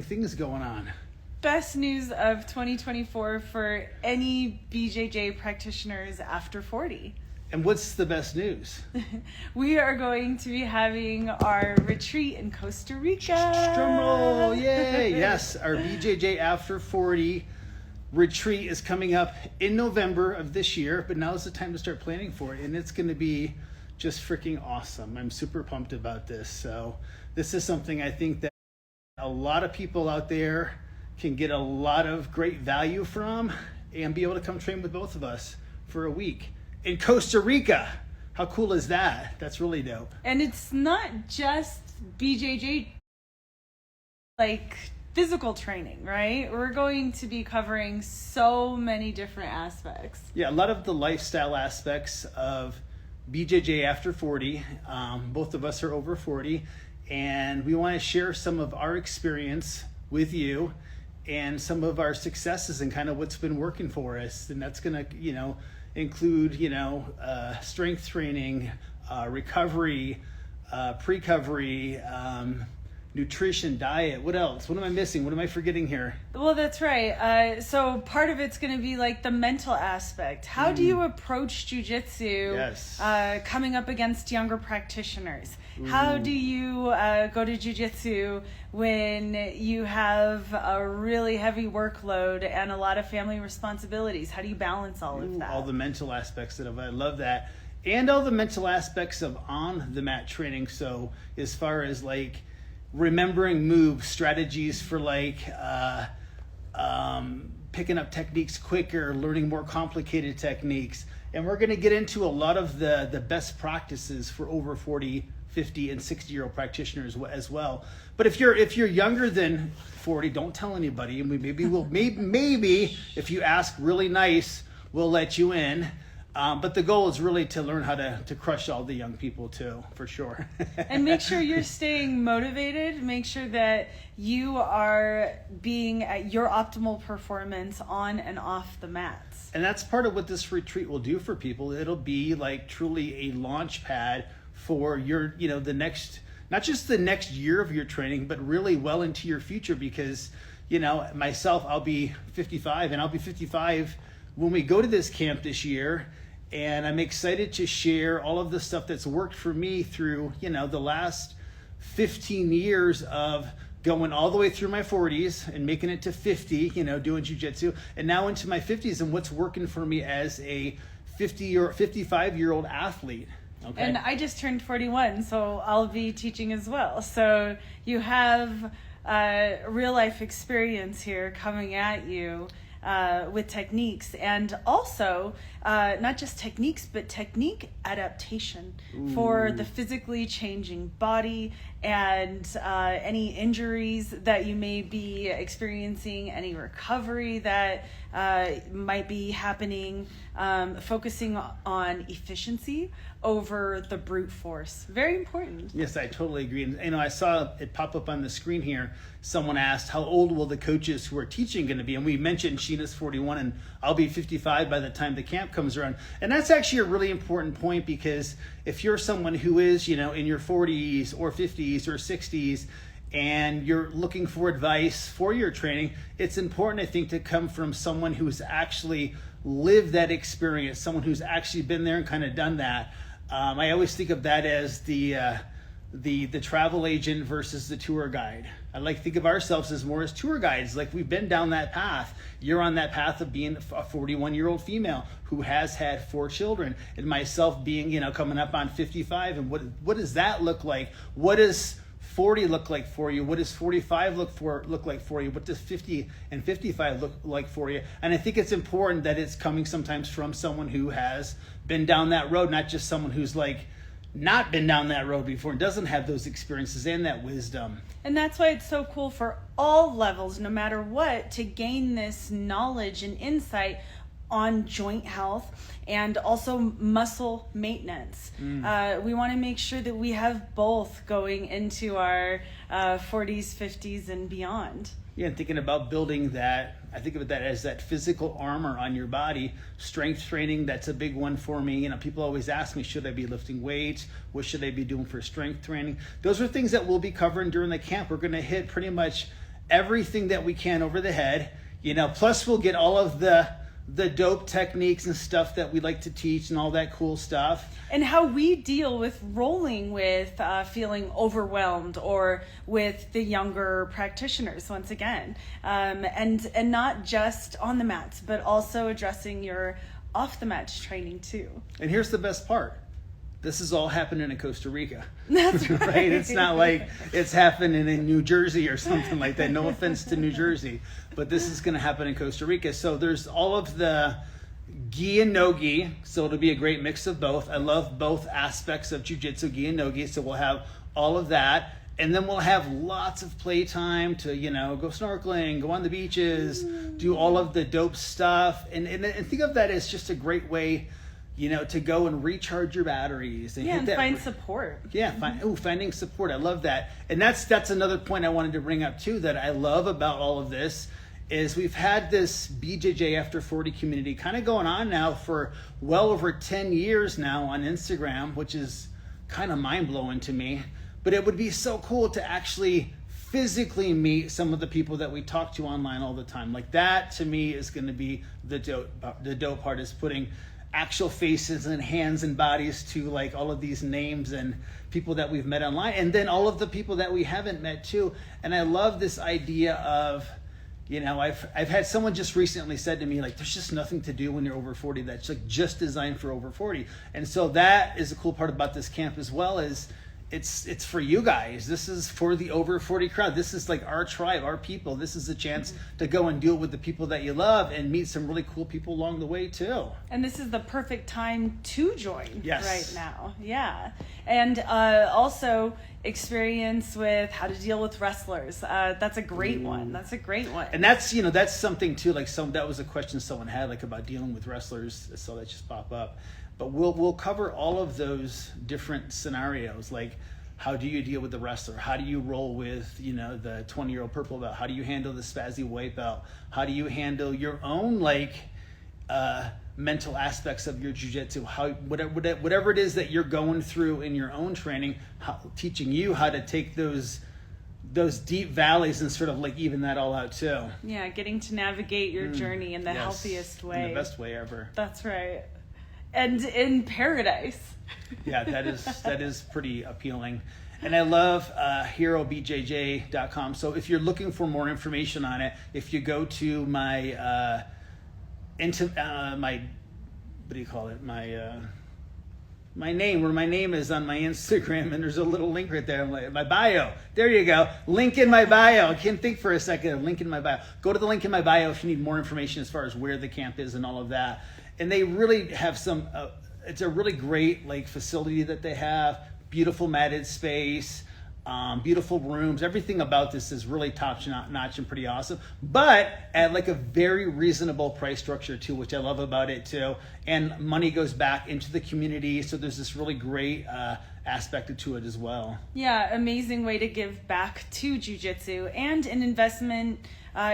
things going on. Best news of 2024 for any BJJ practitioners after 40. And what's the best news? We are going to be having our retreat in Costa Rica. Drum roll, yay! Yes, our BJJ After 40 retreat is coming up in November of this year, but now is the time to start planning for it, and it's going to be just freaking awesome. I'm super pumped about this. So this is something I think that a lot of people out there can get a lot of great value from and be able to come train with both of us for a week in Costa Rica. How cool is that? That's really dope. And it's not just BJJ, like physical training, right? We're going to be covering so many different aspects. Yeah, a lot of the lifestyle aspects of BJJ After 40. Both of us are over 40, and we want to share some of our experience with you and some of our successes and kind of what's been working for us. And that's going to, include, strength training, recovery, pre-recovery, nutrition, diet. What else? What am I missing? What am I forgetting here? Well, that's right. So part of it's going to be like the mental aspect. How do you approach jiu-jitsu coming up against younger practitioners? How do you go to jiu-jitsu when you have a really heavy workload and a lot of family responsibilities? How do you balance all of that? All the mental aspects of it. I love that. And all the mental aspects of on the mat training. So as far as like remembering moves, strategies for like picking up techniques quicker, learning more complicated techniques. And we're going to get into a lot of the best practices for over 40, 50, and 60-year-old practitioners as well. But if you're younger than 40, don't tell anybody. And maybe if you ask really nice, we'll let you in. But the goal is really to learn how to crush all the young people too, for sure. And make sure you're staying motivated. Make sure that you are being at your optimal performance on and off the mats. And that's part of what this retreat will do for people. It'll be like truly a launch pad for your, the next, not just the next year of your training, but really well into your future. Because, myself, I'll be 55, and I'll be 55 when we go to this camp this year. And I'm excited to share all of the stuff that's worked for me through, the last 15 years of going all the way through my 40s and making it to 50, doing jiu-jitsu, and now into my 50s and what's working for me as a 55-year-old athlete. Okay. And I just turned 41, so I'll be teaching as well. So you have real life experience here coming at you with techniques, and also not just techniques, but technique adaptation for the physically changing body and any injuries that you may be experiencing, any recovery that might be happening, focusing on efficiency over the brute force. Very important. Yes, I totally agree. And I saw it pop up on the screen here. Someone asked, how old will the coaches who are teaching going to be? And we mentioned Sheena's 41 and I'll be 55 by the time the camp comes around. And that's actually a really important point, because if you're someone who is, in your 40s or 50s or 60s, and you're looking for advice for your training, it's important, I think, to come from someone who's actually lived that experience, someone who's actually been there and kind of done that. I always think of that as the travel agent versus the tour guide. I like to think of ourselves as more as tour guides. Like, we've been down that path. You're on that path of being a 41-year-old female who has had 4 children, and myself being, coming up on 55. And what does that look like? What does 40 look like for you? What does 45 look like for you? What does 50 and 55 look like for you? And I think it's important that it's coming sometimes from someone who has been down that road, not just someone who's like not been down that road before and doesn't have those experiences and that wisdom. And that's why it's so cool for all levels, no matter what, to gain this knowledge and insight on joint health and also muscle maintenance. We want to make sure that we have both going into our 40s, 50s, and beyond. Yeah, and thinking about building that, I think of that as that physical armor on your body. Strength training, that's a big one for me. People always ask me, should I be lifting weights? What should I be doing for strength training? Those are things that we'll be covering during the camp. We're going to hit pretty much everything that we can over the head, plus we'll get all of the dope techniques and stuff that we like to teach and all that cool stuff. And how we deal with rolling with feeling overwhelmed or with the younger practitioners, once again. And not just on the mats, but also addressing your off the mat training too. And here's the best part. This is all happening in Costa Rica. That's right. It's not like it's happening in New Jersey or something like that. No offense to New Jersey, but this is going to happen in Costa Rica. So there's all of the gi and no gi. So it'll be a great mix of both. I love both aspects of jiu-jitsu, gi and no gi. So we'll have all of that. And then we'll have lots of playtime to, go snorkeling, go on the beaches, do all of the dope stuff. And think of that as just a great way, to go and recharge your batteries and and find support. Yeah, finding support. I love that. And that's another point I wanted to bring up too, that I love about all of this is we've had this BJJ After 40 community kind of going on now for well over 10 years now on Instagram, which is kind of mind-blowing to me. But it would be so cool to actually physically meet some of the people that we talk to online all the time. Like that to me is going to be the dope part, is putting actual faces and hands and bodies to like all of these names and people that we've met online, and then all of the people that we haven't met too. And I love this idea of, I've had someone just recently said to me, like, there's just nothing to do when you're over 40 that's like just designed for over 40. And so that is a cool part about this camp as well, is it's for you guys. This is for the over 40 crowd. This is like our tribe, our people. This is a chance to go and deal with the people that you love and meet some really cool people along the way too. And this is the perfect time to join right Yes. now. Yeah. And also experience with how to deal with wrestlers. That's a great one. That's a great one. And that's something too, like that was a question someone had, like about dealing with wrestlers. I saw that just pop up. But we'll cover all of those different scenarios, like how do you deal with the wrestler? How do you roll with, the 20-year-old purple belt? How do you handle the spazzy white belt? How do you handle your own mental aspects of your jiu-jitsu? Whatever it is that you're going through in your own training, teaching you how to take those deep valleys and sort of like even that all out too. Yeah, getting to navigate your journey in the healthiest way. In the best way ever. That's right. And in paradise. Yeah, that is pretty appealing. And I love herobjj.com. So if you're looking for more information on it, if you go to my my name, where my name is on my Instagram, and there's a little link right there. My bio. There you go. Link in my bio. I can't think for a second. Link in my bio. Go to the link in my bio if you need more information as far as where the camp is and all of that. And they really have it's a really great facility that they have. Beautiful matted space, beautiful rooms. Everything about this is really top notch and pretty awesome. But at a very reasonable price structure too, which I love about it too. And money goes back into the community. So there's this really great aspect to it as well. Yeah, amazing way to give back to jiu-jitsu and an investment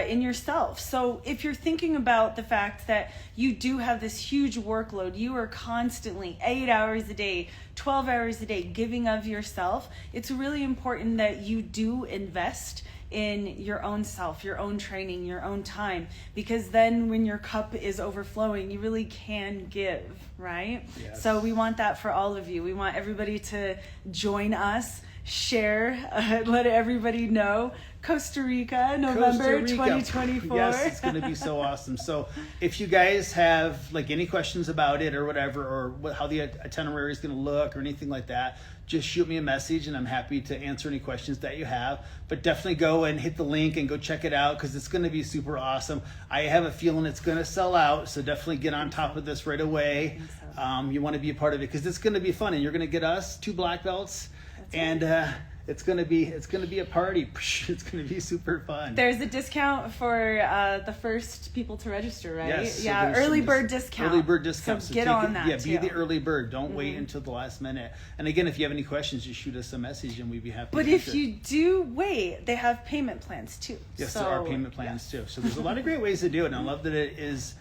in yourself. So if you're thinking about the fact that you do have this huge workload, you are constantly 8 hours a day, 12 hours a day giving of yourself, it's really important that you do invest in your own self, your own training, your own time, because then when your cup is overflowing, you really can give, right? Yes. So we want that for all of you. We want everybody to join us, share, let everybody know. Costa Rica, November 2024. Yes, it's going to be so awesome. So if you guys have any questions about it or whatever, or how the itinerary is going to look or anything like that, just shoot me a message and I'm happy to answer any questions that you have. But definitely go and hit the link and go check it out, because it's going to be super awesome. I have a feeling it's going to sell out, so definitely get on top of this right away. You want to be a part of it because it's going to be fun, and you're going to get us 2 black belts. That's right. It's gonna be a party. It's gonna be super fun. There's a discount for the first people to register, right? Yes. Yeah, So early bird discount. Early bird discount. So get on that. Yeah, too. be the early bird. Don't wait until the last minute. And again, if you have any questions, just shoot us a message and we'd be happy. But to if answer. you do wait, they have payment plans too. Yes, there are payment plans too. So there's a lot of great ways to do it, and I love that it is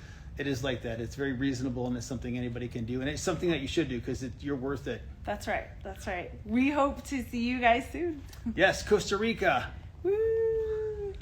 like that. It's very reasonable, and it's something anybody can do, and it's something that you should do because you're worth it. That's right. That's right. We hope to see you guys soon. Yes, Costa Rica. Woo!